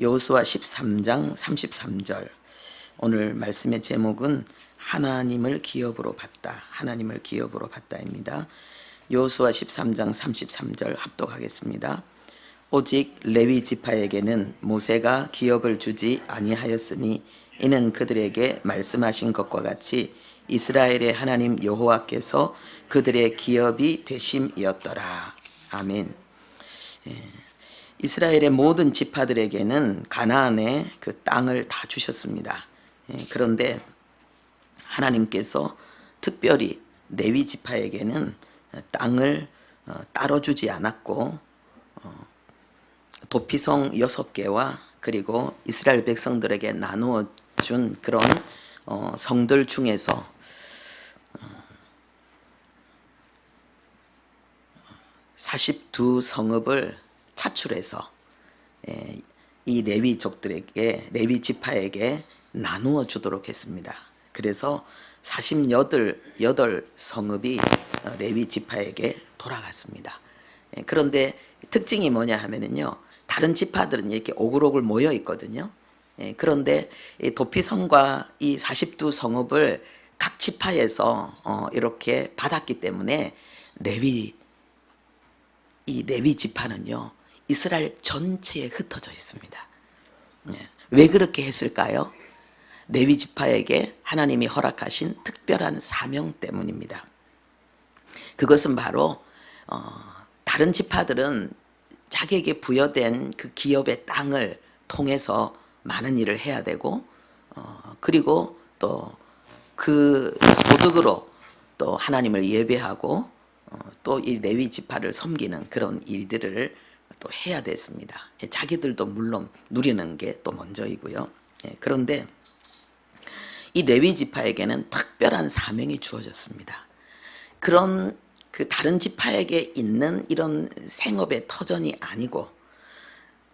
여호수아 13장 33절. 오늘 말씀의 제목은 하나님을 기업으로 받다. 하나님을 기업으로 받다입니다. 여호수아 13장 33절 합독하겠습니다. 오직 레위 지파에게는 모세가 기업을 주지 아니하였으니 이는 그들에게 말씀하신 것과 같이 이스라엘의 하나님 여호와께서 그들의 기업이 되심이었더라. 아멘. 이스라엘의 모든 지파들에게는 가나안의 그 땅을 다 주셨습니다. 그런데 하나님께서 특별히 레위 지파에게는 땅을 따로 주지 않았고 도피성 6개와 그리고 이스라엘 백성들에게 나누어 준 그런 성들 중에서 42성읍을 차출해서 이 레위족들에게, 레위 지파에게 나누어 주도록 했습니다. 그래서 48성읍이 레위 지파에게 돌아갔습니다. 그런데 특징이 뭐냐 하면은요, 다른 지파들은 이렇게 오글오글 모여 있거든요. 그런데 이 도피성과 이 42성읍을 각 지파에서 이렇게 받았기 때문에 이 레위 지파는요, 이스라엘 전체에 흩어져 있습니다. 왜 그렇게 했을까요? 레위 지파에게 하나님이 허락하신 특별한 사명 때문입니다. 그것은 바로 다른 지파들은 자기에게 부여된 그 기업의 땅을 통해서 많은 일을 해야 되고 그리고 또 그 소득으로 또 하나님을 예배하고 또 이 레위 지파를 섬기는 그런 일들을 또 해야 됐습니다. 자기들도 물론 누리는 게 또 먼저이고요. 그런데 이 레위 지파에게는 특별한 사명이 주어졌습니다. 그런 그 다른 지파에게 있는 이런 생업의 터전이 아니고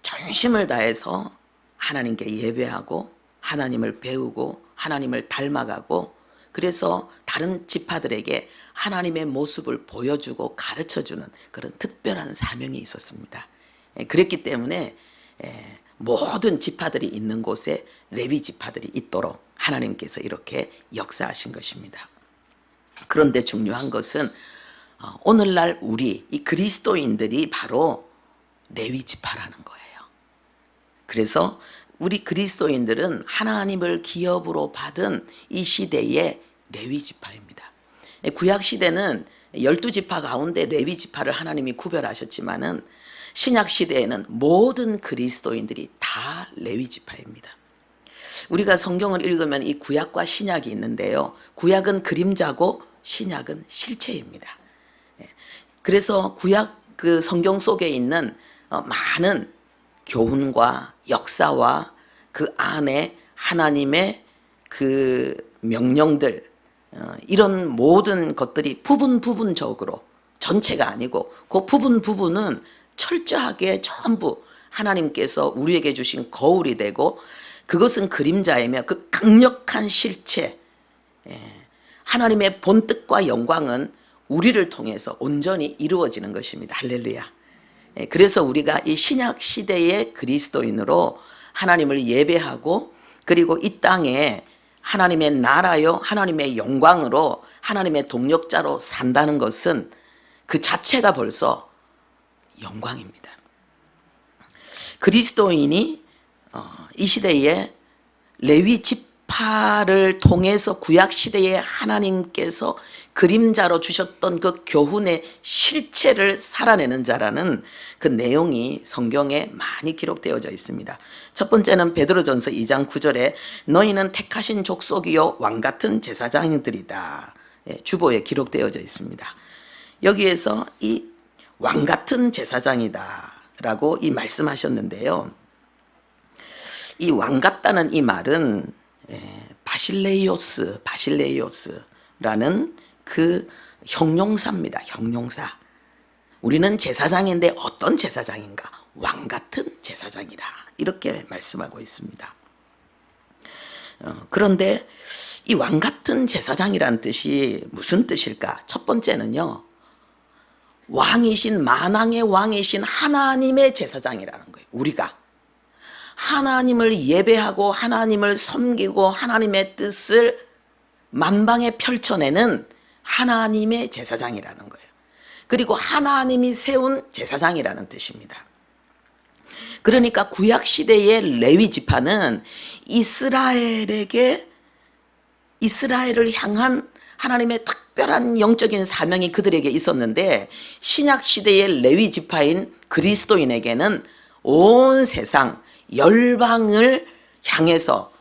전심을 다해서 하나님께 예배하고 하나님을 배우고 하나님을 닮아가고 그래서 다른 지파들에게 하나님의 모습을 보여주고 가르쳐주는 그런 특별한 사명이 있었습니다. 그랬기 때문에 모든 지파들이 있는 곳에 레위 지파들이 있도록 하나님께서 이렇게 역사하신 것입니다. 그런데 중요한 것은 오늘날 우리 이 그리스도인들이 바로 레위 지파라는 거예요. 그래서 우리 그리스도인들은 하나님을 기업으로 받은 이 시대의 레위 지파입니다. 구약 시대는 12지파 가운데 레위 지파를 하나님이 구별하셨지만은 신약 시대에는 모든 그리스도인들이 다 레위 지파입니다. 우리가 성경을 읽으면 이 구약과 신약이 있는데요. 구약은 그림자고 신약은 실체입니다. 그래서 구약 그 성경 속에 있는 많은 교훈과 역사와 그 안에 하나님의 그 명령들 이런 모든 것들이 부분적으로 전체가 아니고 그 부분은 철저하게 전부 하나님께서 우리에게 주신 거울이 되고 그것은 그림자이며 그 강력한 실체 하나님의 본뜻과 영광은 우리를 통해서 온전히 이루어지는 것입니다. 할렐루야. 그래서 우리가 이 신약 시대의 그리스도인으로 하나님을 예배하고 그리고 이 땅에 하나님의 나라요 하나님의 영광으로 하나님의 동력자로 산다는 것은 그 자체가 벌써 영광입니다. 그리스도인이 이 시대에 레위 지파를 통해서 구약 시대에 하나님께서 그림자로 주셨던 그 교훈의 실체를 살아내는 자라는 그 내용이 성경에 많이 기록되어져 있습니다. 첫 번째는 베드로전서 2장 9절에 너희는 택하신 족속이요 왕같은 제사장들이다. 주보에 기록되어져 있습니다. 여기에서 이 왕같은 제사장이다 라고 이 말씀하셨는데요. 이 왕같다는 이 말은 바실레이오스라는 그 형용사입니다. 형용사. 우리는 제사장인데 어떤 제사장인가? 왕같은 제사장이라 이렇게 말씀하고 있습니다. 그런데 이 왕같은 제사장이란 뜻이 무슨 뜻일까? 첫 번째는요, 왕이신 만왕의 왕이신 하나님의 제사장이라는 거예요. 우리가 하나님을 예배하고 하나님을 섬기고 하나님의 뜻을 만방에 펼쳐내는 하나님의 제사장이라는 거예요. 그리고 하나님이 세운 제사장이라는 뜻입니다. 그러니까 구약 시대의 레위 지파는 이스라엘을 향한 하나님의 특별한 영적인 사명이 그들에게 있었는데, 신약 시대의 레위 지파인 그리스도인에게는 온 세상 열방을 향해서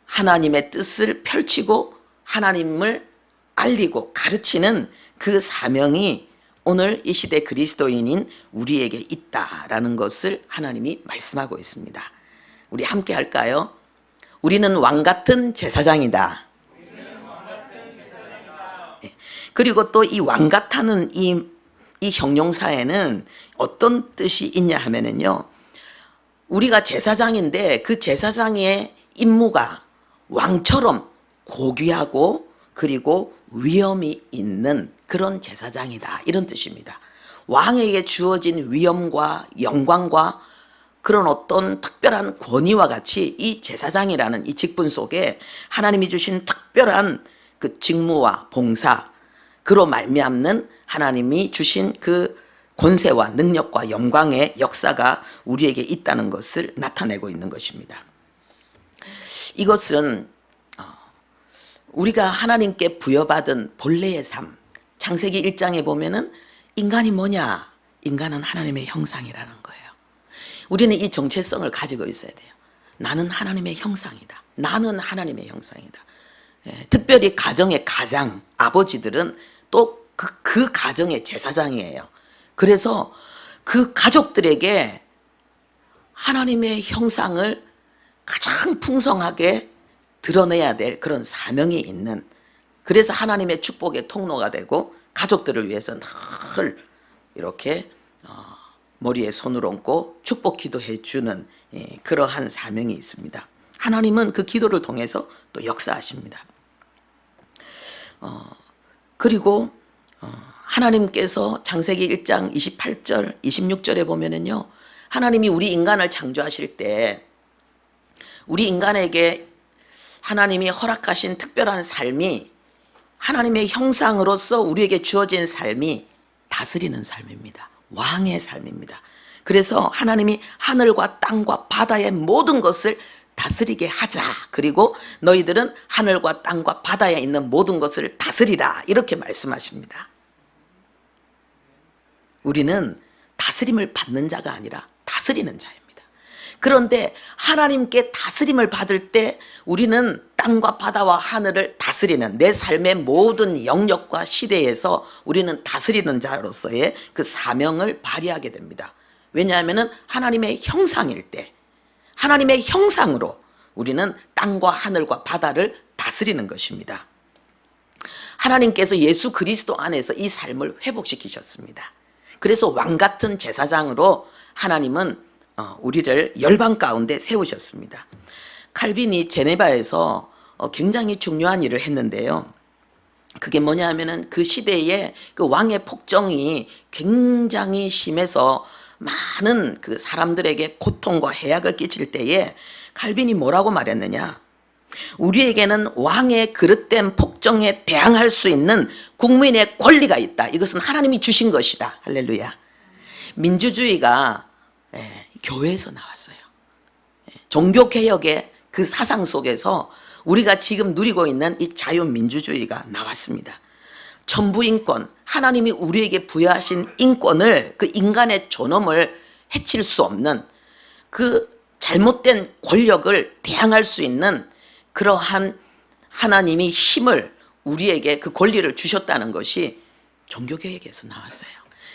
하나님의 뜻을 펼치고 하나님을 알리고 가르치는 그 사명이 오늘 이 시대 그리스도인인 우리에게 있다라는 것을 하나님이 말씀하고 있습니다. 우리 함께 할까요? 우리는 왕 같은 제사장이다. 네. 그리고 또 이 왕 같다는 이 형용사에는 어떤 뜻이 있냐 하면은요, 우리가 제사장인데 그 제사장의 임무가 왕처럼 고귀하고 그리고 위엄이 있는 그런 제사장이다, 이런 뜻입니다. 왕에게 주어진 위엄과 영광과 그런 어떤 특별한 권위와 같이 이 제사장이라는 이 직분 속에 하나님이 주신 특별한 그 직무와 봉사, 그로 말미암는 하나님이 주신 그 권세와 능력과 영광의 역사가 우리에게 있다는 것을 나타내고 있는 것입니다. 이것은 우리가 하나님께 부여받은 본래의 삶, 창세기 1장에 보면은 인간이 뭐냐? 인간은 하나님의 형상이라는 거예요. 우리는 이 정체성을 가지고 있어야 돼요. 나는 하나님의 형상이다. 나는 하나님의 형상이다. 특별히 가정의 가장, 아버지들은 또 그 가정의 제사장이에요. 그래서 그 가족들에게 하나님의 형상을 가장 풍성하게 드러내야 될 그런 사명이 있는, 그래서 하나님의 축복의 통로가 되고 가족들을 위해서 늘 이렇게 머리에 손을 얹고 축복 기도해 주는 그러한 사명이 있습니다. 하나님은 그 기도를 통해서 또 역사하십니다. 그리고 하나님께서 창세기 1장 28절 26절에 보면은요, 하나님이 우리 인간을 창조하실 때 우리 인간에게 하나님이 허락하신 특별한 삶이, 하나님의 형상으로서 우리에게 주어진 삶이 다스리는 삶입니다. 왕의 삶입니다. 그래서 하나님이 하늘과 땅과 바다의 모든 것을 다스리게 하자. 그리고 너희들은 하늘과 땅과 바다에 있는 모든 것을 다스리라. 이렇게 말씀하십니다. 우리는 다스림을 받는 자가 아니라 다스리는 자입니다. 그런데 하나님께 다스림을 받을 때 우리는 땅과 바다와 하늘을 다스리는, 내 삶의 모든 영역과 시대에서 우리는 다스리는 자로서의 그 사명을 발휘하게 됩니다. 왜냐하면 하나님의 형상일 때, 하나님의 형상으로 우리는 땅과 하늘과 바다를 다스리는 것입니다. 하나님께서 예수 그리스도 안에서 이 삶을 회복시키셨습니다. 그래서 왕 같은 제사장으로 하나님은 우리를 열방 가운데 세우셨습니다. 칼빈이 제네바에서 굉장히 중요한 일을 했는데요. 그게 뭐냐 하면은 그 시대에 그 왕의 폭정이 굉장히 심해서 많은 그 사람들에게 고통과 해악을 끼칠 때에 칼빈이 뭐라고 말했느냐? 우리에게는 왕의 그릇된 폭정에 대항할 수 있는 국민의 권리가 있다. 이것은 하나님이 주신 것이다. 할렐루야. 민주주의가 교회에서 나왔어요. 종교개혁의 그 사상 속에서 우리가 지금 누리고 있는 이 자유민주주의가 나왔습니다. 천부인권, 하나님이 우리에게 부여하신 인권을, 그 인간의 존엄을 해칠 수 없는 그 잘못된 권력을 대항할 수 있는 그러한 하나님이 힘을, 우리에게 그 권리를 주셨다는 것이 종교개혁에서 나왔어요.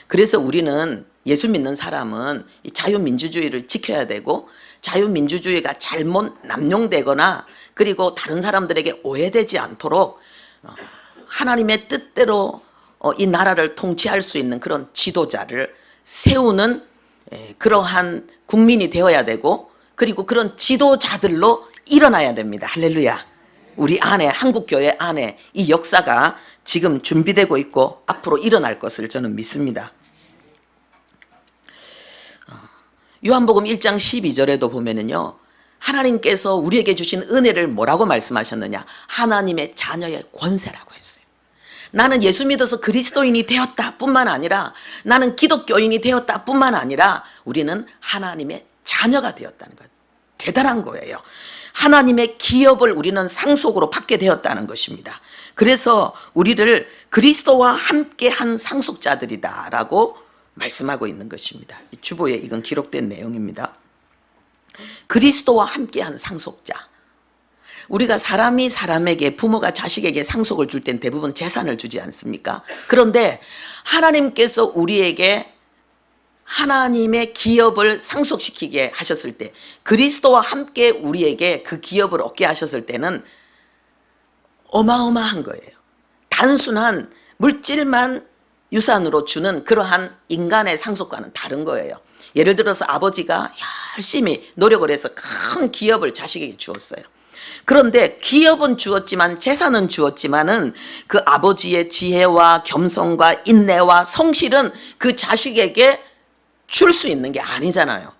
그래서 우리는, 예수 믿는 사람은 이 자유민주주의를 지켜야 되고, 자유민주주의가 잘못 남용되거나 그리고 다른 사람들에게 오해되지 않도록 하나님의 뜻대로 이 나라를 통치할 수 있는 그런 지도자를 세우는 그러한 국민이 되어야 되고, 그리고 그런 지도자들로 일어나야 됩니다. 할렐루야. 우리 안에, 한국교회 안에 이 역사가 지금 준비되고 있고 앞으로 일어날 것을 저는 믿습니다. 요한복음 1장 12절에도 보면은요, 하나님께서 우리에게 주신 은혜를 뭐라고 말씀하셨느냐? 하나님의 자녀의 권세라고 했어요. 나는 예수 믿어서 그리스도인이 되었다 뿐만 아니라, 나는 기독교인이 되었다 뿐만 아니라 우리는 하나님의 자녀가 되었다는 거예요. 대단한 거예요. 하나님의 기업을 우리는 상속으로 받게 되었다는 것입니다. 그래서 우리를 그리스도와 함께한 상속자들이다라고 말씀하고 있는 것입니다. 이 주보에 이건 기록된 내용입니다. 그리스도와 함께한 상속자. 우리가 사람이 사람에게, 부모가 자식에게 상속을 줄 땐 대부분 재산을 주지 않습니까? 그런데 하나님께서 우리에게 하나님의 기업을 상속시키게 하셨을 때, 그리스도와 함께 우리에게 그 기업을 얻게 하셨을 때는 어마어마한 거예요. 단순한 물질만 유산으로 주는 그러한 인간의 상속과는 다른 거예요. 예를 들어서 아버지가 열심히 노력을 해서 큰 기업을 자식에게 주었어요. 그런데 기업은 주었지만, 재산은 주었지만은 그 아버지의 지혜와 겸손과 인내와 성실은 그 자식에게 줄 수 있는 게 아니잖아요.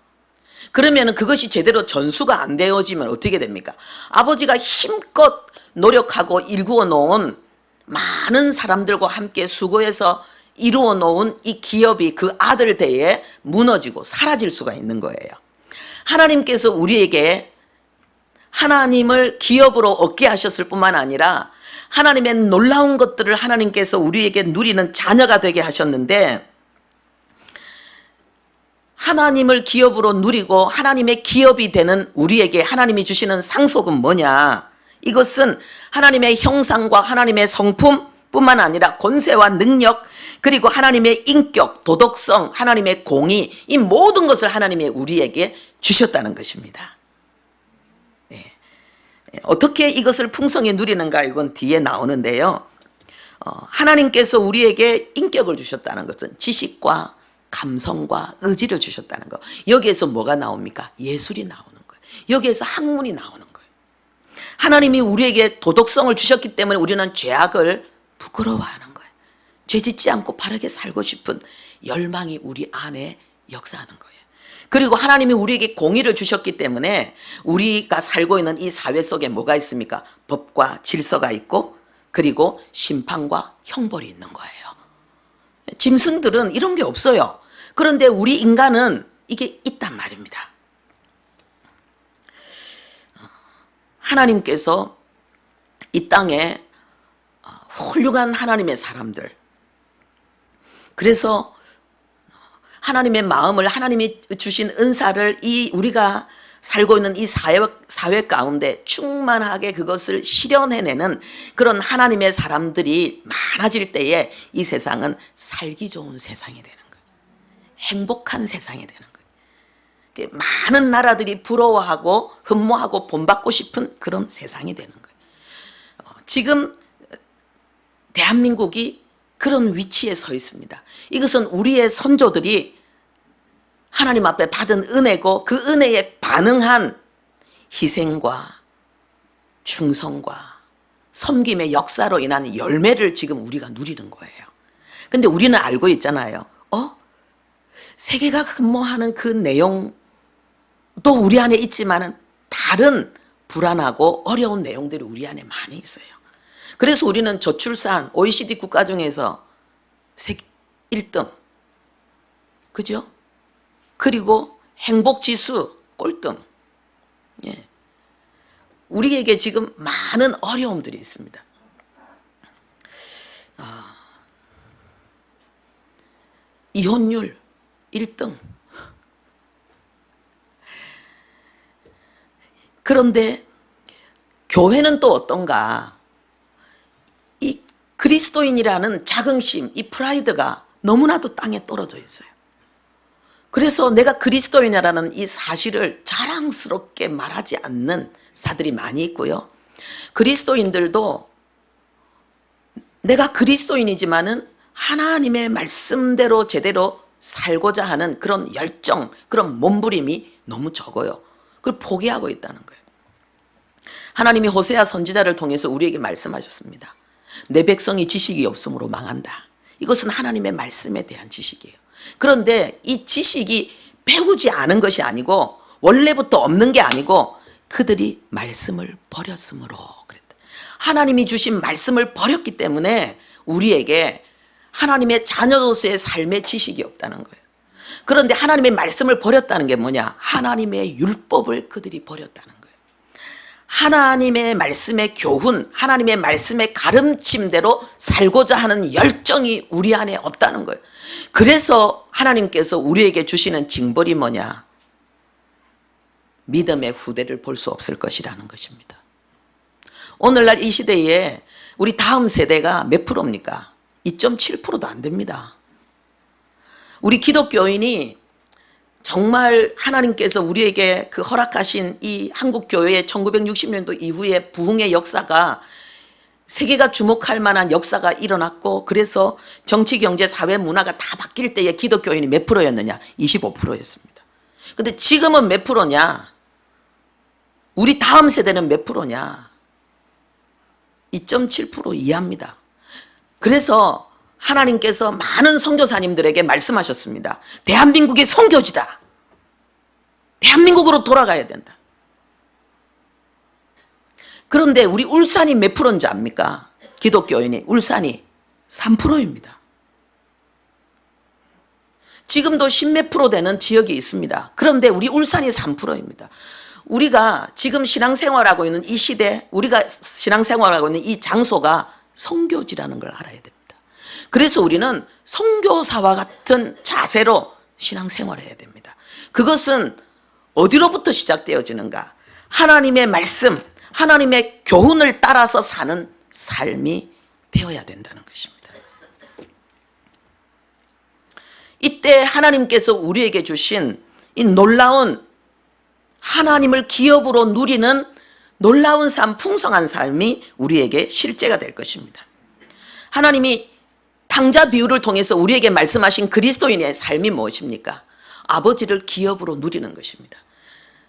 그러면 그것이 제대로 전수가 안 되어지면 어떻게 됩니까? 아버지가 힘껏 노력하고 일구어 놓은, 많은 사람들과 함께 수고해서 이루어 놓은 이 기업이 그 아들 대에 무너지고 사라질 수가 있는 거예요. 하나님께서 우리에게 하나님을 기업으로 얻게 하셨을 뿐만 아니라 하나님의 놀라운 것들을 하나님께서 우리에게 누리는 자녀가 되게 하셨는데, 하나님을 기업으로 누리고 하나님의 기업이 되는 우리에게 하나님이 주시는 상속은 뭐냐? 이것은 하나님의 형상과 하나님의 성품뿐만 아니라 권세와 능력, 그리고 하나님의 인격, 도덕성, 하나님의 공의, 이 모든 것을 하나님이 우리에게 주셨다는 것입니다. 네. 어떻게 이것을 풍성히 누리는가? 이건 뒤에 나오는데요. 하나님께서 우리에게 인격을 주셨다는 것은 지식과 감성과 의지를 주셨다는 거. 여기에서 뭐가 나옵니까? 예술이 나오는 거예요. 여기에서 학문이 나오는 거예요. 하나님이 우리에게 도덕성을 주셨기 때문에 우리는 죄악을 부끄러워하는 거예요. 죄 짓지 않고 바르게 살고 싶은 열망이 우리 안에 역사하는 거예요. 그리고 하나님이 우리에게 공의를 주셨기 때문에 우리가 살고 있는 이 사회 속에 뭐가 있습니까? 법과 질서가 있고, 그리고 심판과 형벌이 있는 거예요. 짐승들은 이런 게 없어요. 그런데 우리 인간은 이게 있단 말입니다. 하나님께서 이 땅에 훌륭한 하나님의 사람들, 그래서 하나님의 마음을, 하나님이 주신 은사를 이 우리가 살고 있는 이 사회 가운데 충만하게 그것을 실현해내는 그런 하나님의 사람들이 많아질 때에 이 세상은 살기 좋은 세상이 되는 거예요. 행복한 세상이 되는 거예요. 많은 나라들이 부러워하고 흠모하고 본받고 싶은 그런 세상이 되는 거예요. 지금 대한민국이 그런 위치에 서 있습니다. 이것은 우리의 선조들이 하나님 앞에 받은 은혜고, 그 은혜에 반응한 희생과 충성과 섬김의 역사로 인한 열매를 지금 우리가 누리는 거예요. 근데 우리는 알고 있잖아요. 세계가 흠모하는 그 내용도 우리 안에 있지만은 다른 불안하고 어려운 내용들이 우리 안에 많이 있어요. 그래서 우리는 저출산, OECD 국가 중에서 1등, 그죠? 그리고 행복지수 꼴등. 예. 우리에게 지금 많은 어려움들이 있습니다. 이혼율 1등. 그런데 교회는 또 어떤가? 이 그리스도인이라는 자긍심, 이 프라이드가 너무나도 땅에 떨어져 있어요. 그래서 내가 그리스도인이라는 이 사실을 자랑스럽게 말하지 않는 사들이 많이 있고요. 그리스도인들도 내가 그리스도인이지만은 하나님의 말씀대로 제대로 살고자 하는 그런 열정, 그런 몸부림이 너무 적어요. 그걸 포기하고 있다는 거예요. 하나님이 호세아 선지자를 통해서 우리에게 말씀하셨습니다. 내 백성이 지식이 없으므로 망한다. 이것은 하나님의 말씀에 대한 지식이에요. 그런데 이 지식이 배우지 않은 것이 아니고 원래부터 없는 게 아니고 그들이 말씀을 버렸으므로 그랬다. 하나님이 주신 말씀을 버렸기 때문에 우리에게 하나님의 자녀로서의 삶의 지식이 없다는 거예요. 그런데 하나님의 말씀을 버렸다는 게 뭐냐? 하나님의 율법을 그들이 버렸다는 거예요. 하나님의 말씀의 교훈, 하나님의 말씀의 가르침대로 살고자 하는 열정이 우리 안에 없다는 거예요. 그래서 하나님께서 우리에게 주시는 징벌이 뭐냐? 믿음의 후대를 볼 수 없을 것이라는 것입니다. 오늘날 이 시대에 우리 다음 세대가 몇 프로입니까? 2.7%도 안 됩니다. 우리 기독교인이 정말 하나님께서 우리에게 그 허락하신 이 한국교회의 1960년도 이후에 부흥의 역사가 세계가 주목할 만한 역사가 일어났고 그래서 정치, 경제, 사회, 문화가 다 바뀔 때에 기독교인이 몇 프로였느냐? 25%였습니다. 근데 지금은 몇 프로냐? 우리 다음 세대는 몇 프로냐? 2.7% 이하입니다. 그래서 하나님께서 많은 선교사님들에게 말씀하셨습니다. 대한민국이 선교지다. 대한민국으로 돌아가야 된다. 그런데 우리 울산이 몇 프로인지 압니까? 기독교인이 울산이 3%입니다. 지금도 10몇 프로 되는 지역이 있습니다. 그런데 우리 울산이 3%입니다. 우리가 지금 신앙생활하고 있는 이 시대, 우리가 신앙생활하고 있는 이 장소가 선교지라는 걸 알아야 됩니다. 그래서 우리는 선교사와 같은 자세로 신앙생활해야 됩니다. 그것은 어디로부터 시작되어지는가? 하나님의 말씀, 하나님의 교훈을 따라서 사는 삶이 되어야 된다는 것입니다. 이때 하나님께서 우리에게 주신 이 놀라운 하나님을 기업으로 누리는 놀라운 삶, 풍성한 삶이 우리에게 실제가 될 것입니다. 하나님이 탕자 비유를 통해서 우리에게 말씀하신 그리스도인의 삶이 무엇입니까? 아버지를 기업으로 누리는 것입니다.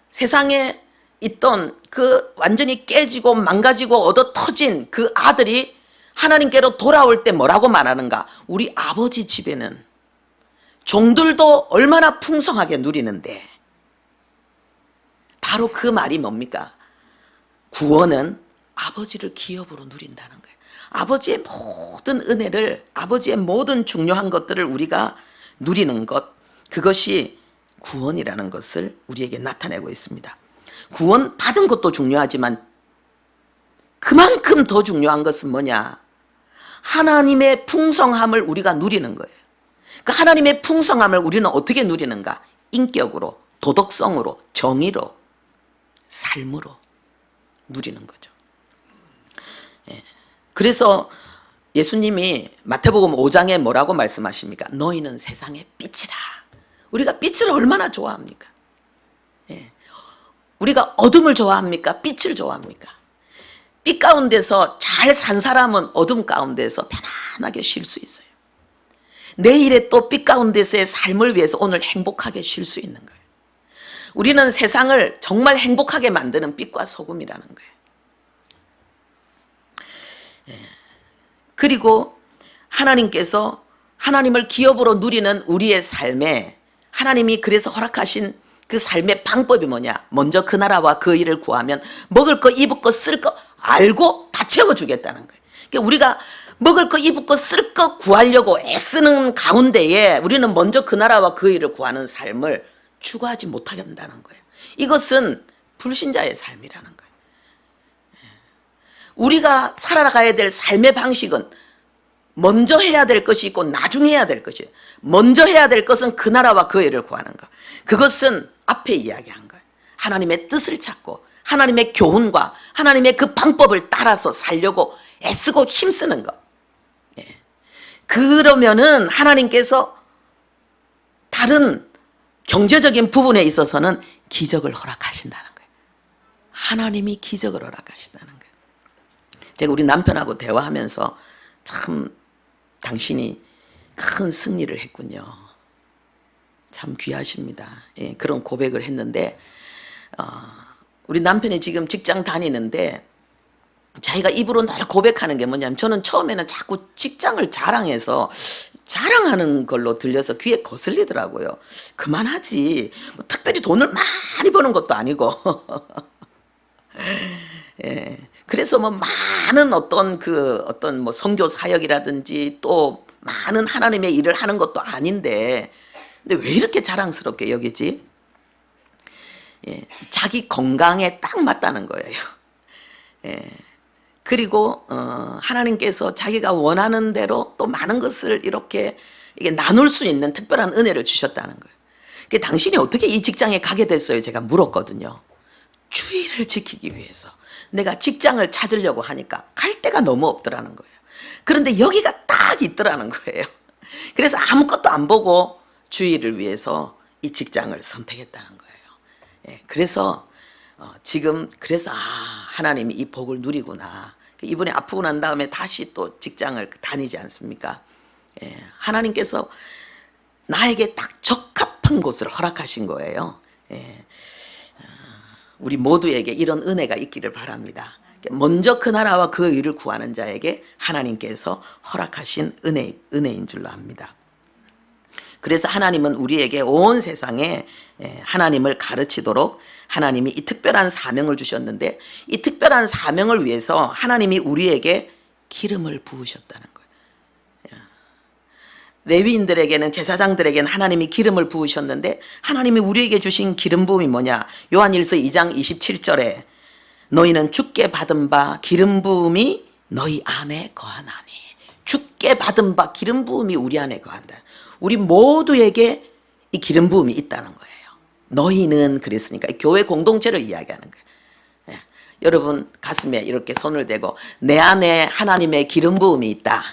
세상에 있던 그 완전히 깨지고 망가지고 얻어터진 그 아들이 하나님께로 돌아올 때 뭐라고 말하는가? 우리 아버지 집에는 종들도 얼마나 풍성하게 누리는데 바로 그 말이 뭡니까? 구원은 아버지를 기업으로 누린다는 거예요. 아버지의 모든 은혜를, 아버지의 모든 중요한 것들을 우리가 누리는 것, 그것이 구원이라는 것을 우리에게 나타내고 있습니다. 구원 받은 것도 중요하지만 그만큼 더 중요한 것은 뭐냐? 하나님의 풍성함을 우리가 누리는 거예요. 그 하나님의 풍성함을 우리는 어떻게 누리는가? 인격으로, 도덕성으로, 정의로, 삶으로 누리는 거죠. 그래서 예수님이 마태복음 5장에 뭐라고 말씀하십니까? 너희는 세상의 빛이라. 우리가 빛을 얼마나 좋아합니까? 우리가 어둠을 좋아합니까? 빛을 좋아합니까? 빛 가운데서 잘 산 사람은 어둠 가운데서 편안하게 쉴 수 있어요. 내일의 또 빛 가운데서의 삶을 위해서 오늘 행복하게 쉴 수 있는 거예요. 우리는 세상을 정말 행복하게 만드는 빛과 소금이라는 거예요. 그리고 하나님께서 하나님을 기업으로 누리는 우리의 삶에 하나님이 그래서 허락하신 그 삶의 방법이 뭐냐? 먼저 그 나라와 그 일을 구하면 먹을 거, 입을 거, 쓸 거 알고 다 채워주겠다는 거예요. 그러니까 우리가 먹을 거, 입을 거, 쓸 거 구하려고 애쓰는 가운데에 우리는 먼저 그 나라와 그 일을 구하는 삶을 추구하지 못하게 한다는 거예요. 이것은 불신자의 삶이라는 거예요. 우리가 살아가야 될 삶의 방식은 먼저 해야 될 것이 있고 나중에 해야 될 것이, 먼저 해야 될 것은 그 나라와 그 일을 구하는 것. 그것은 앞에 이야기한 거예요. 하나님의 뜻을 찾고 하나님의 교훈과 하나님의 그 방법을 따라서 살려고 애쓰고 힘쓰는 것. 그러면은 하나님께서 다른 경제적인 부분에 있어서는 기적을 허락하신다는 거예요. 하나님이 기적을 허락하신다는 거예요. 제가 우리 남편하고 대화하면서 참 당신이 큰 승리를 했군요. 참 귀하십니다. 그런 고백을 했는데 우리 남편이 지금 직장 다니는데 자기가 입으로 늘 고백하는 게 뭐냐면 저는 처음에는 자꾸 직장을 자랑해서 자랑하는 걸로 들려서 귀에 거슬리더라고요. 그만하지. 뭐 특별히 돈을 많이 버는 것도 아니고. 예. 그래서 뭐 많은 어떤 뭐 선교 사역이라든지 또 많은 하나님의 일을 하는 것도 아닌데, 근데 왜 이렇게 자랑스럽게 여기지? 예. 자기 건강에 딱 맞다는 거예요. 예. 그리고 하나님께서 자기가 원하는 대로 또 많은 것을 이렇게 이게 나눌 수 있는 특별한 은혜를 주셨다는 거예요. 당신이 어떻게 이 직장에 가게 됐어요? 제가 물었거든요. 주의를 지키기 위해서. 내가 직장을 찾으려고 하니까 갈 데가 너무 없더라는 거예요. 그런데 여기가 딱 있더라는 거예요. 그래서 아무것도 안 보고 주의를 위해서 이 직장을 선택했다는 거예요. 예, 그래서 지금 그래서 하나님이 이 복을 누리구나. 이번에 아프고 난 다음에 다시 또 직장을 다니지 않습니까? 예, 하나님께서 나에게 딱 적합한 곳을 허락하신 거예요. 예, 우리 모두에게 이런 은혜가 있기를 바랍니다. 먼저 그 나라와 그 의를 구하는 자에게 하나님께서 허락하신 은혜인 줄로 압니다. 그래서 하나님은 우리에게 온 세상에 하나님을 가르치도록 하나님이 이 특별한 사명을 주셨는데, 이 특별한 사명을 위해서 하나님이 우리에게 기름을 부으셨다는 거예요. 레위인들에게는, 제사장들에게는 하나님이 기름을 부으셨는데, 하나님이 우리에게 주신 기름 부음이 뭐냐? 요한일서 2장 27절에 너희는 주께 받은 바 기름 부음이 너희 안에 거하나니. 주께 받은 바 기름 부음이 우리 안에 거한다. 우리 모두에게 이 기름 부음이 있다는 거예요. 너희는 그랬으니까 교회 공동체를 이야기하는 거예요. 예. 여러분 가슴에 이렇게 손을 대고 내 안에 하나님의 기름 부음이 있다.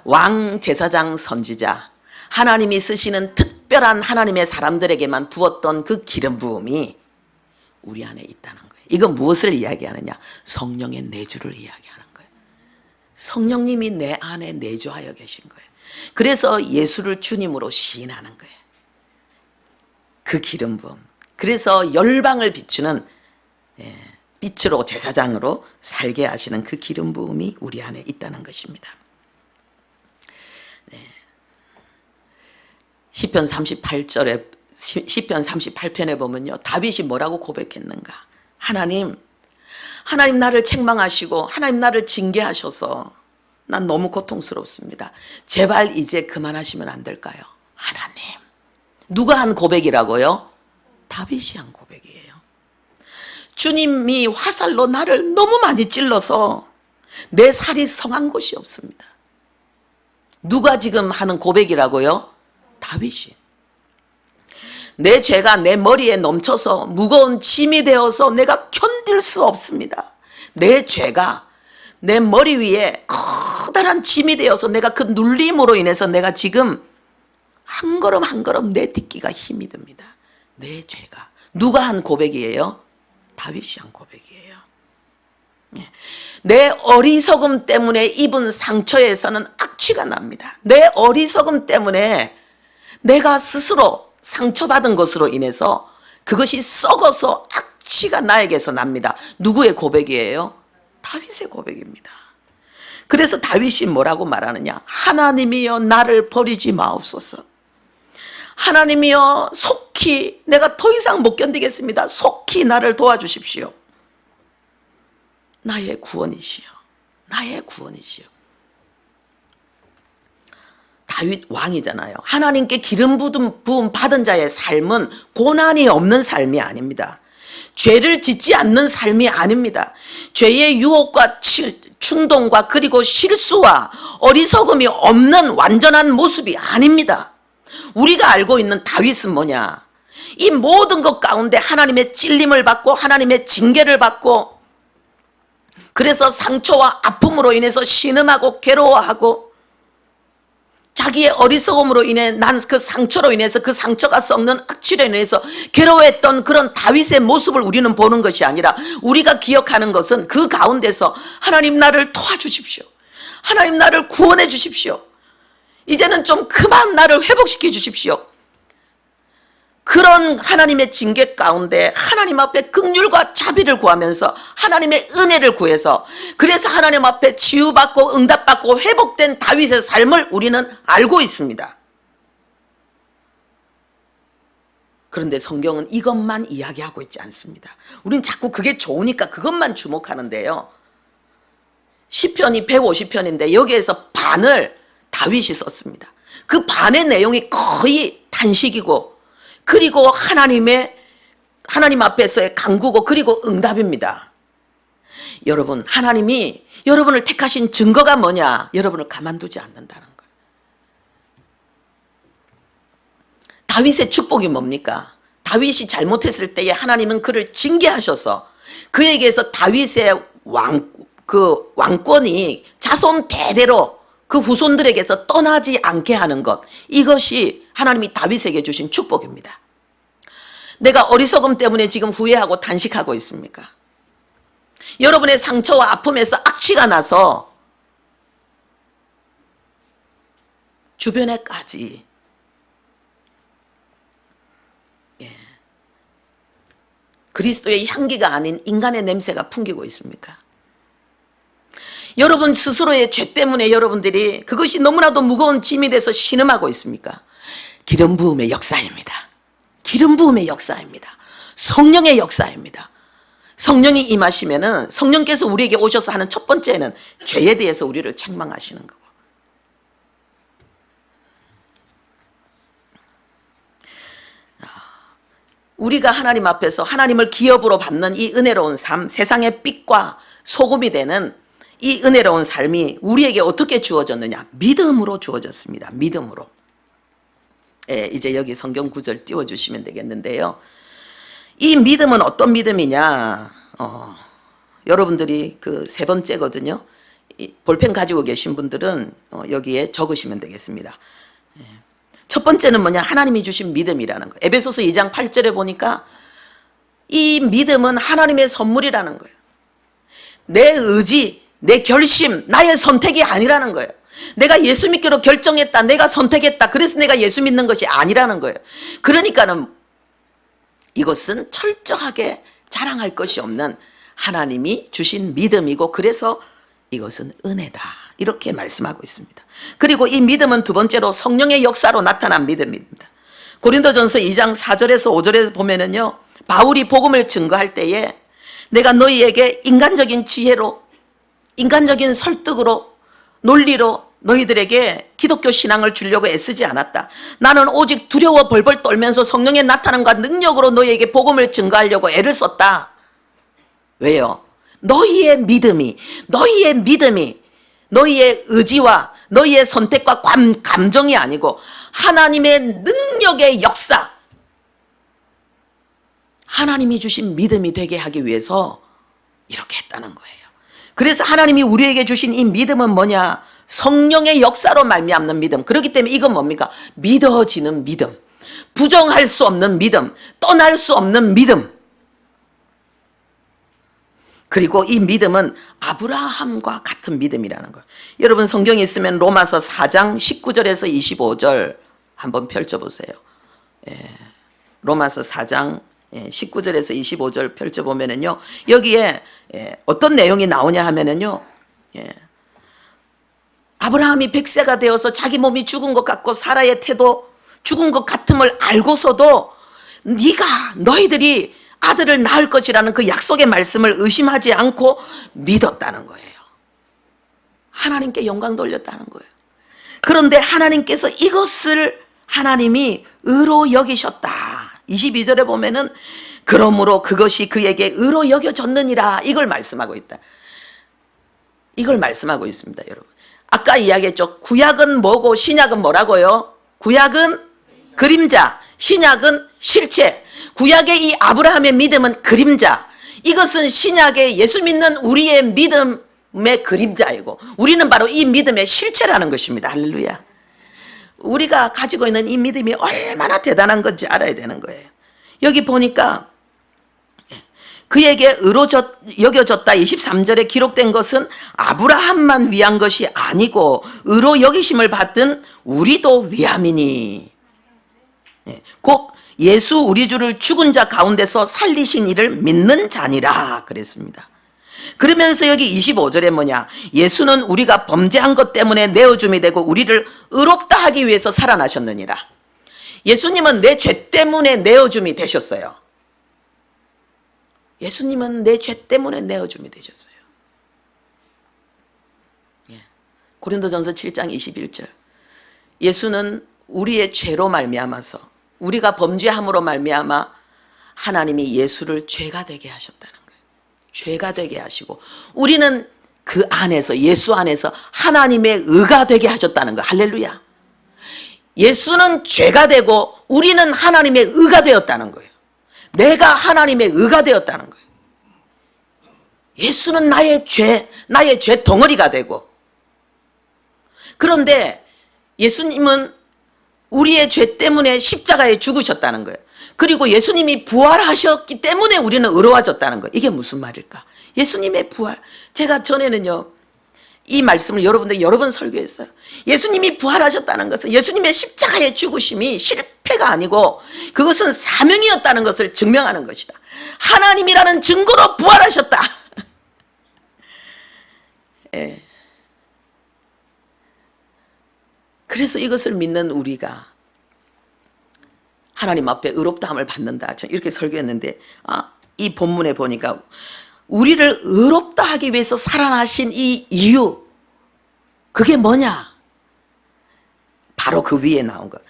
왕, 제사장, 선지자, 하나님이 쓰시는 특별한 하나님의 사람들에게만 부었던 그 기름 부음이 우리 안에 있다는 거예요. 이건 무엇을 이야기하느냐? 성령의 내주를 이야기하는 거예요. 성령님이 내 안에 내주하여 계신 거예요. 그래서 예수를 주님으로 시인하는 거예요. 그 기름 부음. 그래서 열방을 비추는 빛으로, 제사장으로 살게 하시는 그 기름 부음이 우리 안에 있다는 것입니다. 시편 38절에 시편 38편에 보면요, 다윗이 뭐라고 고백했는가? 하나님 나를 책망하시고 하나님 나를 징계하셔서 난 너무 고통스럽습니다. 제발 이제 그만하시면 안 될까요? 하나님. 누가 한 고백이라고요? 다윗이 한 고백이에요. 주님이 화살로 나를 너무 많이 찔러서 내 살이 성한 곳이 없습니다. 누가 지금 하는 고백이라고요? 다윗이. 내 죄가 내 머리에 넘쳐서 무거운 짐이 되어서 내가 견딜 수 없습니다. 내 죄가 내 머리 위에 커다란 짐이 되어서 내가 그 눌림으로 인해서 내가 지금 한 걸음 한 걸음 내딛기가 힘이 듭니다. 내 죄가. 누가 한 고백이에요? 다윗이 한 고백이에요. 내 어리석음 때문에 입은 상처에서는 악취가 납니다. 내 어리석음 때문에 내가 스스로 상처받은 것으로 인해서 그것이 썩어서 악취가 나에게서 납니다. 누구의 고백이에요? 다윗의 고백입니다. 그래서 다윗이 뭐라고 말하느냐? 하나님이여 나를 버리지 마옵소서. 하나님이여 속히 내가 더 이상 못 견디겠습니다. 속히 나를 도와주십시오. 나의 구원이시여. 나의 구원이시여. 다윗 왕이잖아요. 하나님께 기름 부음 받은 자의 삶은 고난이 없는 삶이 아닙니다. 죄를 짓지 않는 삶이 아닙니다. 죄의 유혹과 충동과 그리고 실수와 어리석음이 없는 완전한 모습이 아닙니다. 우리가 알고 있는 다윗은 뭐냐? 이 모든 것 가운데 하나님의 찔림을 받고 하나님의 징계를 받고, 그래서 상처와 아픔으로 인해서 신음하고 괴로워하고, 자기의 어리석음으로 인해 난 그 상처로 인해서 그 상처가 썩는 악취로 인해서 괴로워했던 그런 다윗의 모습을 우리는 보는 것이 아니라, 우리가 기억하는 것은 그 가운데서 하나님 나를 도와주십시오. 하나님 나를 구원해 주십시오. 이제는 좀 그만 나를 회복시켜 주십시오. 그런 하나님의 징계 가운데 하나님 앞에 긍휼과 자비를 구하면서 하나님의 은혜를 구해서, 그래서 하나님 앞에 치유받고 응답받고 회복된 다윗의 삶을 우리는 알고 있습니다. 그런데 성경은 이것만 이야기하고 있지 않습니다. 우린 자꾸 그게 좋으니까 그것만 주목하는데요. 시편이 150편인데 여기에서 반을 다윗이 썼습니다. 그 반의 내용이 거의 탄식이고, 그리고 하나님 앞에서의 간구고, 그리고 응답입니다. 여러분, 하나님이 여러분을 택하신 증거가 뭐냐? 여러분을 가만두지 않는다는 거예요. 다윗의 축복이 뭡니까? 다윗이 잘못했을 때에 하나님은 그를 징계하셔서 그에게서 다윗의 왕권이 자손 대대로 그 후손들에게서 떠나지 않게 하는 것, 이것이 하나님이 다윗에게 주신 축복입니다. 내가 어리석음 때문에 지금 후회하고 탄식하고 있습니까? 여러분의 상처와 아픔에서 악취가 나서 주변에까지 그리스도의 향기가 아닌 인간의 냄새가 풍기고 있습니까? 여러분 스스로의 죄 때문에 여러분들이 그것이 너무나도 무거운 짐이 돼서 신음하고 있습니까? 기름 부음의 역사입니다. 기름 부음의 역사입니다. 성령의 역사입니다. 성령이 임하시면은, 성령께서 우리에게 오셔서 하는 첫 번째는 죄에 대해서 우리를 책망하시는 거고, 우리가 하나님 앞에서 하나님을 기업으로 받는 이 은혜로운 삶, 세상의 빛과 소금이 되는 이 은혜로운 삶이 우리에게 어떻게 주어졌느냐? 믿음으로 주어졌습니다. 믿음으로. 이제 여기 성경 구절 띄워주시면 되겠는데요. 이 믿음은 어떤 믿음이냐? 여러분들이 그 세 번째거든요. 볼펜 가지고 계신 분들은 여기에 적으시면 되겠습니다. 첫 번째는 뭐냐? 하나님이 주신 믿음이라는 거예요. 에베소서 2장 8절에 보니까 이 믿음은 하나님의 선물이라는 거예요. 내 의지, 내 결심, 나의 선택이 아니라는 거예요. 내가 예수 믿기로 결정했다, 내가 선택했다, 그래서 내가 예수 믿는 것이 아니라는 거예요. 그러니까는 이것은 철저하게 자랑할 것이 없는 하나님이 주신 믿음이고, 그래서 이것은 은혜다, 이렇게 말씀하고 있습니다. 그리고 이 믿음은 두 번째로 성령의 역사로 나타난 믿음입니다. 고린도전서 2장 4절에서 5절에 보면은요, 바울이 복음을 증거할 때에 내가 너희에게 인간적인 지혜로, 인간적인 설득으로, 논리로 너희들에게 기독교 신앙을 주려고 애쓰지 않았다. 나는 오직 두려워 벌벌 떨면서 성령의 나타남과 능력으로 너희에게 복음을 증거하려고 애를 썼다. 왜요? 너희의 믿음이 너희의 의지와 너희의 선택과 감정이 아니고 하나님의 능력의 역사, 하나님이 주신 믿음이 되게 하기 위해서 이렇게 했다는 거예요. 그래서 하나님이 우리에게 주신 이 믿음은 뭐냐? 성령의 역사로 말미암는 믿음. 그렇기 때문에 이건 뭡니까? 믿어지는 믿음, 부정할 수 없는 믿음, 떠날 수 없는 믿음. 그리고 이 믿음은 아브라함과 같은 믿음이라는 거예요. 여러분 성경이 있으면 로마서 4장 19절에서 25절 한번 펼쳐보세요. 로마서 4장 19절에서 25절 펼쳐보면은요, 여기에 어떤 내용이 나오냐 하면은요, 아브라함이 100세가 되어서 자기 몸이 죽은 것 같고 사라의 태도 죽은 것 같음을 알고서도 너희들이 아들을 낳을 것이라는 그 약속의 말씀을 의심하지 않고 믿었다는 거예요. 하나님께 영광 돌렸다는 거예요. 그런데 하나님께서 이것을 하나님이 의로 여기셨다. 22절에 보면은 그러므로 그것이 그에게 의로 여겨졌느니라, 이걸 말씀하고 있다. 이걸 말씀하고 있습니다, 여러분. 아까 이야기했죠. 구약은 뭐고 신약은 뭐라고요? 구약은 그림자, 신약은 실체. 구약의 이 아브라함의 믿음은 그림자, 이것은 신약의 예수 믿는 우리의 믿음의 그림자이고 우리는 바로 이 믿음의 실체라는 것입니다. 할렐루야. 우리가 가지고 있는 이 믿음이 얼마나 대단한 건지 알아야 되는 거예요. 여기 보니까 그에게 의로 여겨졌다 23절에 기록된 것은 아브라함만 위한 것이 아니고 의로 여기심을 받은 우리도 위함이니, 곧 예수 우리 주를 죽은 자 가운데서 살리신 이를 믿는 자니라 그랬습니다. 그러면서 여기 25절에 뭐냐? 예수는 우리가 범죄한 것 때문에 내어줌이 되고 우리를 의롭다 하기 위해서 살아나셨느니라. 예수님은 내 죄 때문에 내어줌이 되셨어요. 예수님은 내 죄 때문에 내어줌이 되셨어요. 고린도전서 7장 21절. 예수는 우리의 죄로 말미암아서, 우리가 범죄함으로 말미암아 하나님이 예수를 죄가 되게 하셨다는 거예요. 죄가 되게 하시고 우리는 그 안에서, 예수 안에서 하나님의 의가 되게 하셨다는 거예요. 할렐루야. 예수는 죄가 되고 우리는 하나님의 의가 되었다는 거예요. 내가 하나님의 의가 되었다는 거예요. 예수는 나의 죄 덩어리가 되고, 그런데 예수님은 우리의 죄 때문에 십자가에 죽으셨다는 거예요. 그리고 예수님이 부활하셨기 때문에 우리는 의로워졌다는 거예요. 이게 무슨 말일까? 예수님의 부활. 제가 전에는요, 이 말씀을 여러분들 여러 번 설교했어요. 예수님이 부활하셨다는 것은 예수님의 십자가의 죽으심이 실패가 아니고 그것은 사명이었다는 것을 증명하는 것이다. 하나님이라는 증거로 부활하셨다. 예. 그래서 이것을 믿는 우리가 하나님 앞에 의롭다함을 받는다. 이렇게 설교했는데, 이 본문에 보니까 우리를 의롭다 하기 위해서 살아나신 이 이유, 그게 뭐냐? 바로 그 위에 나온 것.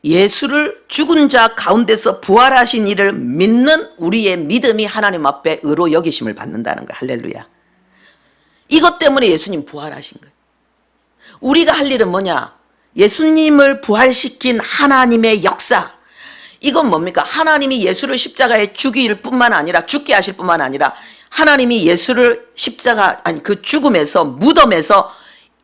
예수를 죽은 자 가운데서 부활하신 이를 믿는 우리의 믿음이 하나님 앞에 의로 여기심을 받는다는 거예요. 할렐루야. 이것 때문에 예수님 부활하신 거예요. 우리가 할 일은 뭐냐? 예수님을 부활시킨 하나님의 역사. 이건 뭡니까? 하나님이 예수를 십자가에 죽일 뿐만 아니라, 죽게 하실 뿐만 아니라 하나님이 예수를 그 죽음에서, 무덤에서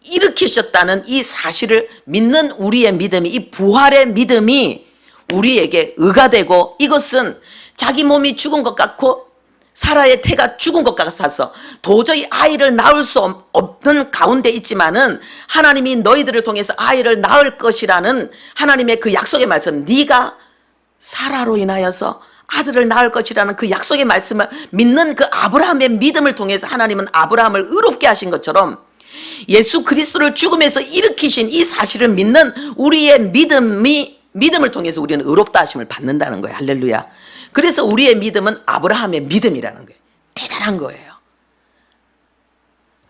일으키셨다는 이 사실을 믿는 우리의 믿음이, 이 부활의 믿음이 우리에게 의가 되고, 이것은 자기 몸이 죽은 것 같고 사라의 태가 죽은 것 같아서 도저히 아이를 낳을 수 없는 가운데 있지만은 하나님이 너희들을 통해서 아이를 낳을 것이라는 하나님의 그 약속의 말씀, 네가 사라로 인하여서 아들을 낳을 것이라는 그 약속의 말씀을 믿는 그 아브라함의 믿음을 통해서 하나님은 아브라함을 의롭게 하신 것처럼 예수 그리스도를 죽음에서 일으키신 이 사실을 믿는 우리의 믿음을 통해서 우리는 의롭다 하심을 받는다는 거예요. 할렐루야. 그래서 우리의 믿음은 아브라함의 믿음이라는 거예요. 대단한 거예요.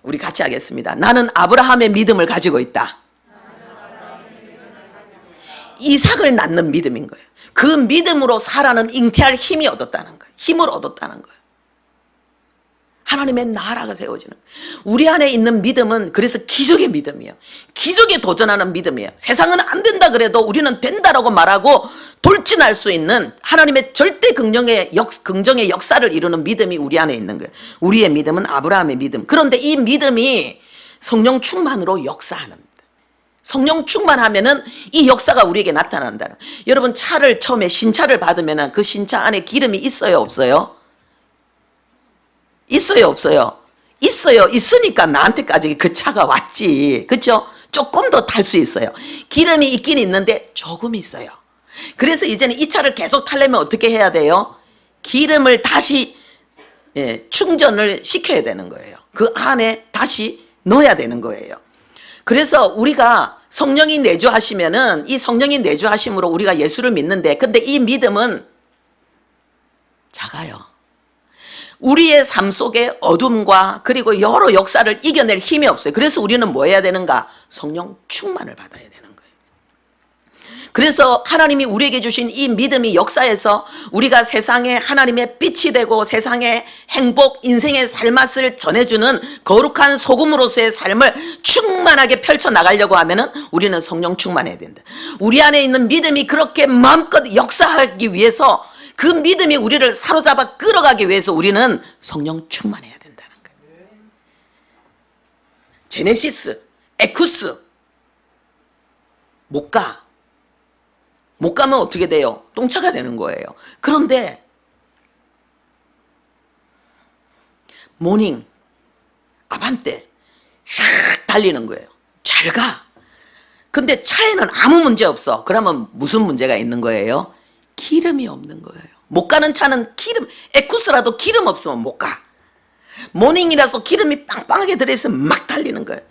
우리 같이 하겠습니다. 나는 아브라함의 믿음을 가지고 있다. 이삭을 낳는 믿음인 거예요. 그 믿음으로 사라는 잉태할 힘이 얻었다는 거예요. 힘을 얻었다는 거예요. 하나님의 나라가 세워지는 거예요. 우리 안에 있는 믿음은 그래서 기적의 믿음이에요. 기적에 도전하는 믿음이에요. 세상은 안 된다 그래도 우리는 된다라고 말하고 돌진할 수 있는 하나님의 절대 긍정의 역사를 이루는 믿음이 우리 안에 있는 거예요. 우리의 믿음은 아브라함의 믿음. 그런데 이 믿음이 성령 충만으로 역사하는 겁니다. 성령 충만하면은 이 역사가 우리에게 나타난다는. 여러분, 차를 처음에 신차를 받으면은 그 신차 안에 기름이 있어요, 없어요? 있어요, 없어요? 있어요. 있으니까 나한테까지 그 차가 왔지. 그렇죠? 조금 더 탈 수 있어요. 기름이 있긴 있는데 조금 있어요. 그래서 이제는 이 차를 계속 타려면 어떻게 해야 돼요? 기름을 다시 충전을 시켜야 되는 거예요. 그 안에 다시 넣어야 되는 거예요. 그래서 우리가 성령이 내주하시면은 이 성령이 내주하심으로 우리가 예수를 믿는데, 근데 이 믿음은 작아요. 우리의 삶 속에 어둠과 그리고 여러 역사를 이겨낼 힘이 없어요. 그래서 우리는 뭐 해야 되는가? 성령 충만을 받아야 되는 거예요. 그래서 하나님이 우리에게 주신 이 믿음이 역사에서 우리가 세상에 하나님의 빛이 되고 세상의 행복, 인생의 삶맛을 전해주는 거룩한 소금으로서의 삶을 충만하게 펼쳐나가려고 하면은 우리는 성령 충만해야 된다. 우리 안에 있는 믿음이 그렇게 마음껏 역사하기 위해서, 그 믿음이 우리를 사로잡아 끌어가기 위해서 우리는 성령 충만해야 된다는 거예요. 제네시스, 에쿠스 못 가면 어떻게 돼요? 똥차가 되는 거예요. 그런데 모닝, 아반떼 샥 달리는 거예요. 잘 가. 근데 차에는 아무 문제 없어. 그러면 무슨 문제가 있는 거예요? 기름이 없는 거예요. 못 가는 차는 기름, 에쿠스라도 기름 없으면 못 가. 모닝이라서 기름이 빵빵하게 들어있으면 막 달리는 거예요.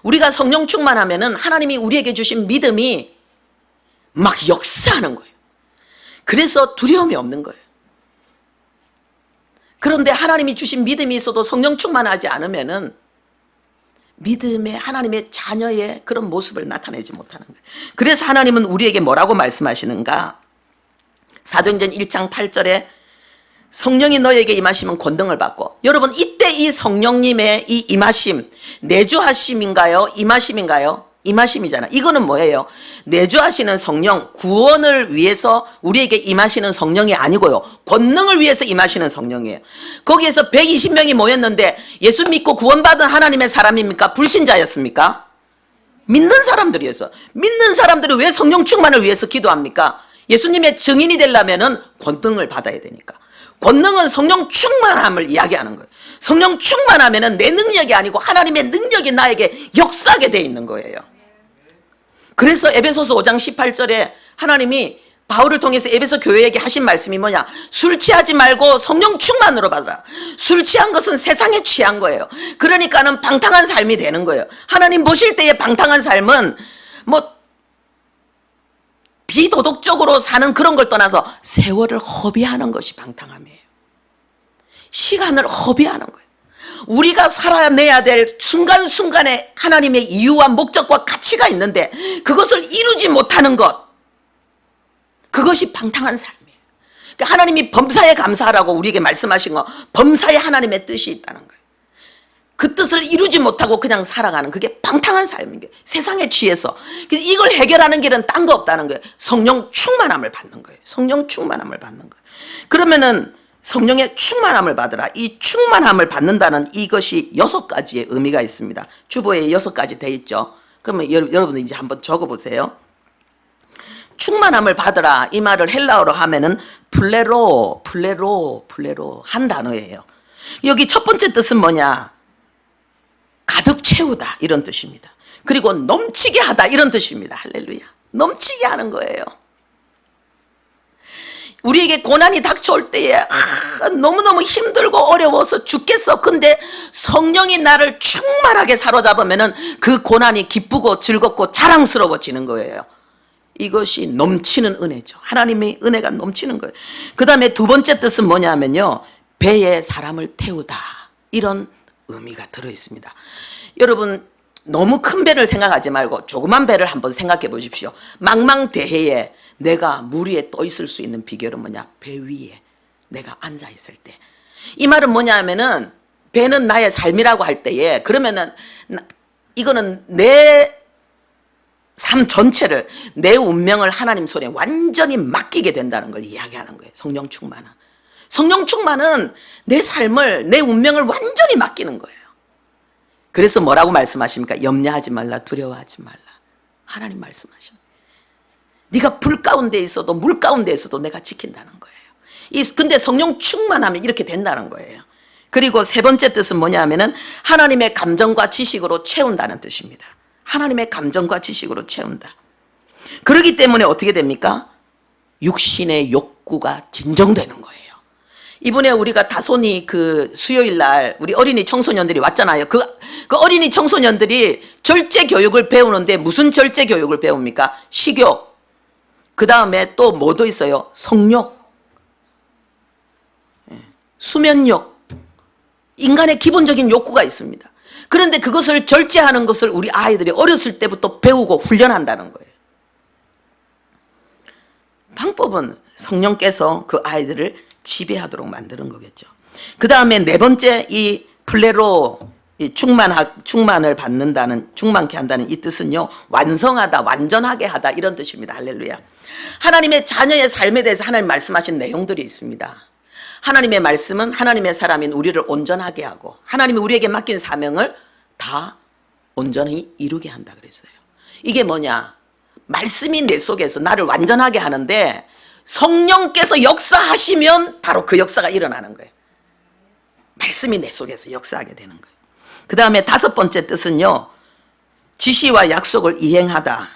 우리가 성령 충만하면은 하나님이 우리에게 주신 믿음이 막 역사하는 거예요. 그래서 두려움이 없는 거예요. 그런데 하나님이 주신 믿음이 있어도 성령 충만하지 않으면은 믿음의 하나님의 자녀의 그런 모습을 나타내지 못하는 거예요. 그래서 하나님은 우리에게 뭐라고 말씀하시는가? 사도행전 1장 8절에 성령이 너에게 임하시면 권능을 받고, 여러분 이때 이 성령님의 이 임하심, 내주하심인가요? 임하심인가요? 임하심이잖아. 이거는 뭐예요? 내주하시는 성령, 구원을 위해서 우리에게 임하시는 성령이 아니고요, 권능을 위해서 임하시는 성령이에요. 거기에서 120명이 모였는데 예수 믿고 구원받은 하나님의 사람입니까? 불신자였습니까? 믿는 사람들이었어. 믿는 사람들이 왜 성령 충만을 위해서 기도합니까? 예수님의 증인이 되려면은 권능을 받아야 되니까. 권능은 성령 충만함을 이야기하는 거예요. 성령 충만하면은 내 능력이 아니고 하나님의 능력이 나에게 역사하게 돼 있는 거예요. 그래서 에베소서 5장 18절에 하나님이 바울을 통해서 에베소 교회에게 하신 말씀이 뭐냐? 술 취하지 말고 성령 충만으로 받으라. 술 취한 것은 세상에 취한 거예요. 그러니까는 방탕한 삶이 되는 거예요. 하나님 보실 때의 방탕한 삶은 뭐 비도덕적으로 사는 그런 걸 떠나서 세월을 허비하는 것이 방탕함이에요. 시간을 허비하는 거예요. 우리가 살아내야 될 순간순간에 하나님의 이유와 목적과 가치가 있는데 그것을 이루지 못하는 것, 그것이 방탕한 삶이에요. 그러니까 하나님이 범사에 감사하라고 우리에게 말씀하신 거, 범사에 하나님의 뜻이 있다는 거예요. 그 뜻을 이루지 못하고 그냥 살아가는, 그게 방탕한 삶인 거예요. 세상에 취해서. 그래서 이걸 해결하는 길은 딴 거 없다는 거예요. 성령 충만함을 받는 거예요. 성령 충만함을 받는 거예요. 그러면은 성령의 충만함을 받으라. 이 충만함을 받는다는 이것이 6가지의 의미가 있습니다. 주보에 6가지 돼 있죠. 그러면 여러분들 이제 한번 적어보세요. 충만함을 받으라, 이 말을 헬라어로 하면은 플레로 한 단어예요. 여기 첫 번째 뜻은 뭐냐? 가득 채우다, 이런 뜻입니다. 그리고 넘치게 하다, 이런 뜻입니다. 할렐루야. 넘치게 하는 거예요. 우리에게 고난이 닥쳐올 때에 너무너무 힘들고 어려워서 죽겠어. 근데 성령이 나를 충만하게 사로잡으면은 그 고난이 기쁘고 즐겁고 자랑스러워지는 거예요. 이것이 넘치는 은혜죠. 하나님의 은혜가 넘치는 거예요. 그 다음에 두 번째 뜻은 뭐냐면요, 배에 사람을 태우다, 이런 의미가 들어있습니다. 여러분 너무 큰 배를 생각하지 말고 조그만 배를 한번 생각해 보십시오. 망망대해에 내가 물 위에 떠 있을 수 있는 비결은 뭐냐? 배 위에 내가 앉아 있을 때. 이 말은 뭐냐 하면은 배는 나의 삶이라고 할 때에, 그러면은 이거는 내 삶 전체를, 내 운명을 하나님 손에 완전히 맡기게 된다는 걸 이야기하는 거예요. 성령 충만은. 성령 충만은 내 삶을, 내 운명을 완전히 맡기는 거예요. 그래서 뭐라고 말씀하십니까? 염려하지 말라, 두려워하지 말라. 하나님 말씀하십니다. 네가 불 가운데 있어도 물 가운데 있어도 내가 지킨다는 거예요. 근데 성령 충만하면 이렇게 된다는 거예요. 그리고 세 번째 뜻은 뭐냐 하면은 하나님의 감정과 지식으로 채운다는 뜻입니다. 하나님의 감정과 지식으로 채운다. 그렇기 때문에 어떻게 됩니까? 육신의 욕구가 진정되는 거예요. 이번에 우리가 다손이 그 수요일 날 우리 어린이 청소년들이 왔잖아요. 그 어린이 청소년들이 절제 교육을 배우는데 무슨 절제 교육을 배웁니까? 식욕. 그 다음에 또 뭐도 있어요? 성욕, 수면욕. 인간의 기본적인 욕구가 있습니다. 그런데 그것을 절제하는 것을 우리 아이들이 어렸을 때부터 배우고 훈련한다는 거예요. 방법은 성령께서 그 아이들을 지배하도록 만드는 거겠죠. 그 다음에 네 번째, 이 플레로, 충만을 받는다는, 충만케 한다는 이 뜻은요, 완성하다, 완전하게 하다, 이런 뜻입니다. 할렐루야. 하나님의 자녀의 삶에 대해서 하나님 말씀하신 내용들이 있습니다. 하나님의 말씀은 하나님의 사람인 우리를 온전하게 하고 하나님이 우리에게 맡긴 사명을 다 온전히 이루게 한다 그랬어요. 이게 뭐냐? 말씀이 내 속에서 나를 완전하게 하는데 성령께서 역사하시면 바로 그 역사가 일어나는 거예요. 말씀이 내 속에서 역사하게 되는 거예요. 그 다음에 다섯 번째 뜻은요, 지시와 약속을 이행하다.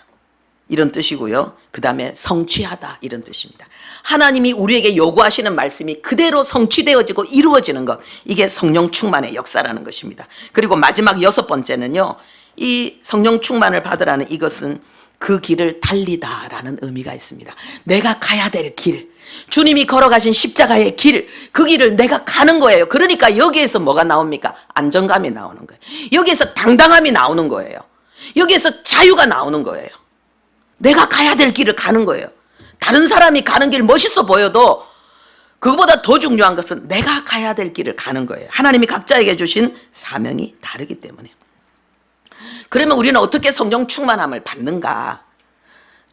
이런 뜻이고요. 그 다음에 성취하다 이런 뜻입니다. 하나님이 우리에게 요구하시는 말씀이 그대로 성취되어지고 이루어지는 것, 이게 성령 충만의 역사라는 것입니다. 그리고 마지막 6번째는요. 이 성령 충만을 받으라는 이것은 그 길을 달리다라는 의미가 있습니다. 내가 가야 될 길, 주님이 걸어가신 십자가의 길, 그 길을 내가 가는 거예요. 그러니까 여기에서 뭐가 나옵니까? 안정감이 나오는 거예요. 여기에서 당당함이 나오는 거예요. 여기에서 자유가 나오는 거예요. 내가 가야 될 길을 가는 거예요. 다른 사람이 가는 길 멋있어 보여도 그거보다 더 중요한 것은 내가 가야 될 길을 가는 거예요. 하나님이 각자에게 주신 사명이 다르기 때문에. 그러면 우리는 어떻게 성령 충만함을 받는가?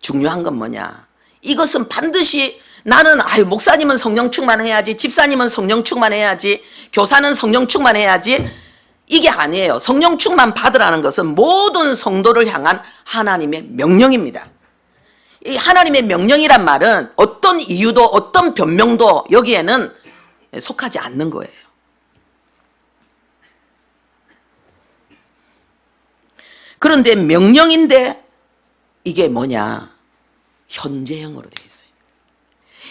중요한 건 뭐냐? 이것은 반드시 나는 목사님은 성령 충만해야지, 집사님은 성령 충만해야지, 교사는 성령 충만해야지, 이게 아니에요. 성령 충만 받으라는 것은 모든 성도를 향한 하나님의 명령입니다. 이 하나님의 명령이란 말은 어떤 이유도 어떤 변명도 여기에는 속하지 않는 거예요. 그런데 명령인데 이게 뭐냐? 현재형으로 되어 있어요.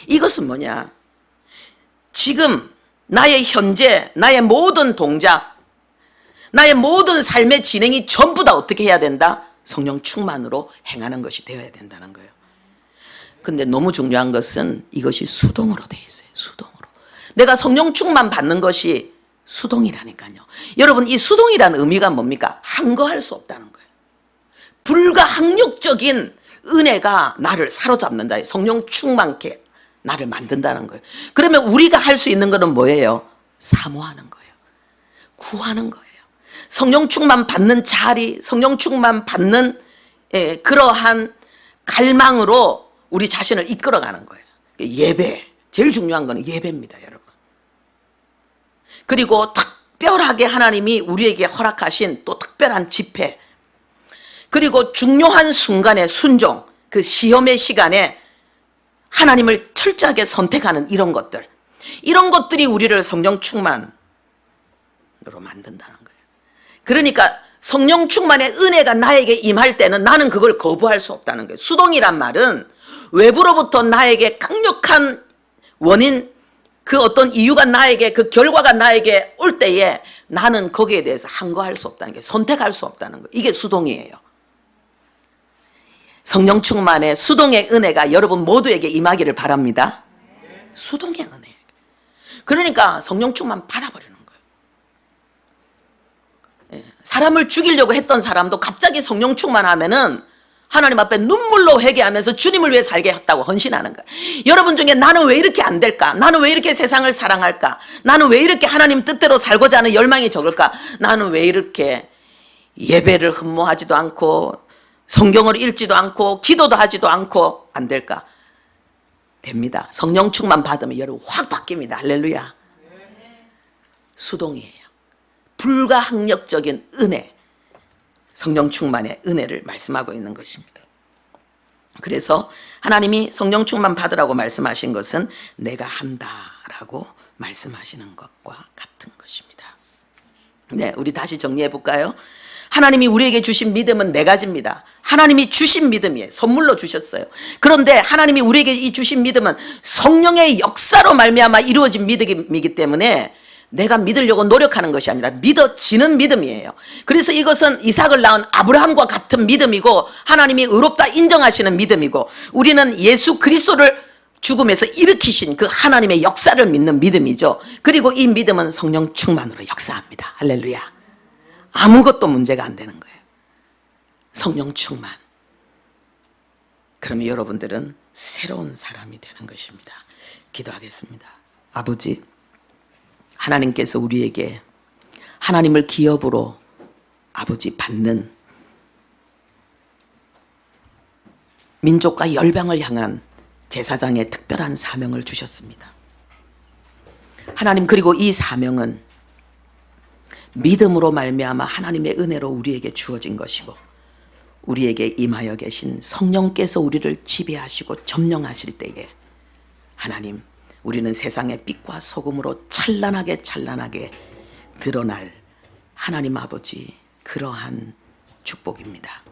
이것은 뭐냐? 지금 나의 현재, 나의 모든 동작, 나의 모든 삶의 진행이 전부 다 어떻게 해야 된다? 성령 충만으로 행하는 것이 되어야 된다는 거예요. 근데 너무 중요한 것은 이것이 수동으로 되어 있어요. 수동으로. 내가 성령 충만 받는 것이 수동이라니까요. 여러분, 이 수동이라는 의미가 뭡니까? 한거할 수 없다는 거예요. 불가항력적인 은혜가 나를 사로잡는다. 성령 충만케 나를 만든다는 거예요. 그러면 우리가 할 수 있는 것은 뭐예요? 사모하는 거예요. 구하는 거예요. 성령 충만 받는 자리, 성령 충만 받는 그러한 갈망으로 우리 자신을 이끌어가는 거예요. 예배, 제일 중요한 거는 예배입니다, 여러분. 그리고 특별하게 하나님이 우리에게 허락하신 또 특별한 집회, 그리고 중요한 순간의 순종, 그 시험의 시간에 하나님을 철저하게 선택하는 이런 것들, 이런 것들이 우리를 성령 충만으로 만든다는 거예요. 그러니까 성령 충만의 은혜가 나에게 임할 때는 나는 그걸 거부할 수 없다는 거예요. 수동이란 말은 외부로부터 나에게 강력한 원인, 그 어떤 이유가 나에게, 그 결과가 나에게 올 때에 나는 거기에 대해서 항거할 수 없다는 게, 선택할 수 없다는 거예요. 이게 수동이에요. 성령 충만의 수동의 은혜가 여러분 모두에게 임하기를 바랍니다. 수동의 은혜. 그러니까 성령 충만 받아버리는 거예요. 사람을 죽이려고 했던 사람도 갑자기 성령 충만하면은 하나님 앞에 눈물로 회개하면서 주님을 위해 살게 했다고 헌신하는 거예요. 여러분 중에 나는 왜 이렇게 안 될까? 나는 왜 이렇게 세상을 사랑할까? 나는 왜 이렇게 하나님 뜻대로 살고자 하는 열망이 적을까? 나는 왜 이렇게 예배를 흠모하지도 않고 성경을 읽지도 않고 기도도 하지도 않고 안 될까? 됩니다. 성령 충만 받으면 여러분 확 바뀝니다. 할렐루야. 수동이에요. 불가항력적인 은혜, 성령 충만의 은혜를 말씀하고 있는 것입니다. 그래서 하나님이 성령 충만 받으라고 말씀하신 것은 내가 한다라고 말씀하시는 것과 같은 것입니다. 네, 우리 다시 정리해 볼까요? 하나님이 우리에게 주신 믿음은 네 가지입니다. 하나님이 주신 믿음이에요. 선물로 주셨어요. 그런데 하나님이 우리에게 이 주신 믿음은 성령의 역사로 말미암아 이루어진 믿음이기 때문에 내가 믿으려고 노력하는 것이 아니라 믿어지는 믿음이에요. 그래서 이것은 이삭을 낳은 아브라함과 같은 믿음이고 하나님이 의롭다 인정하시는 믿음이고 우리는 예수 그리스도를 죽음에서 일으키신 그 하나님의 역사를 믿는 믿음이죠. 그리고 이 믿음은 성령 충만으로 역사합니다. 할렐루야. 아무것도 문제가 안 되는 거예요. 성령 충만. 그러면 여러분들은 새로운 사람이 되는 것입니다. 기도하겠습니다. 아버지, 하나님께서 우리에게 하나님을 기업으로 아버지 받는 민족과 열방을 향한 제사장의 특별한 사명을 주셨습니다. 하나님, 그리고 이 사명은 믿음으로 말미암아 하나님의 은혜로 우리에게 주어진 것이고 우리에게 임하여 계신 성령께서 우리를 지배하시고 점령하실 때에 하나님, 우리는 세상의 빛과 소금으로 찬란하게 드러날 하나님 아버지 그러한 축복입니다.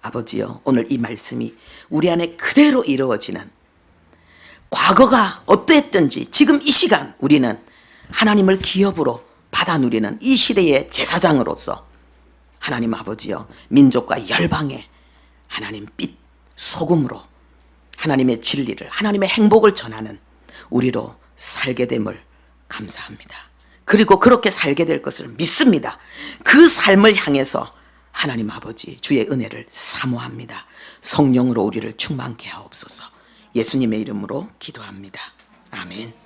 아버지요, 오늘 이 말씀이 우리 안에 그대로 이루어지는, 과거가 어떠했든지 지금 이 시간 우리는 하나님을 기업으로 받아 누리는 이 시대의 제사장으로서 하나님 아버지요, 민족과 열방에 하나님 빛, 소금으로 하나님의 진리를, 하나님의 행복을 전하는 우리로 살게 됨을 감사합니다. 그리고 그렇게 살게 될 것을 믿습니다. 그 삶을 향해서 하나님 아버지 주의 은혜를 사모합니다. 성령으로 우리를 충만케 하옵소서. 예수님의 이름으로 기도합니다. 아멘.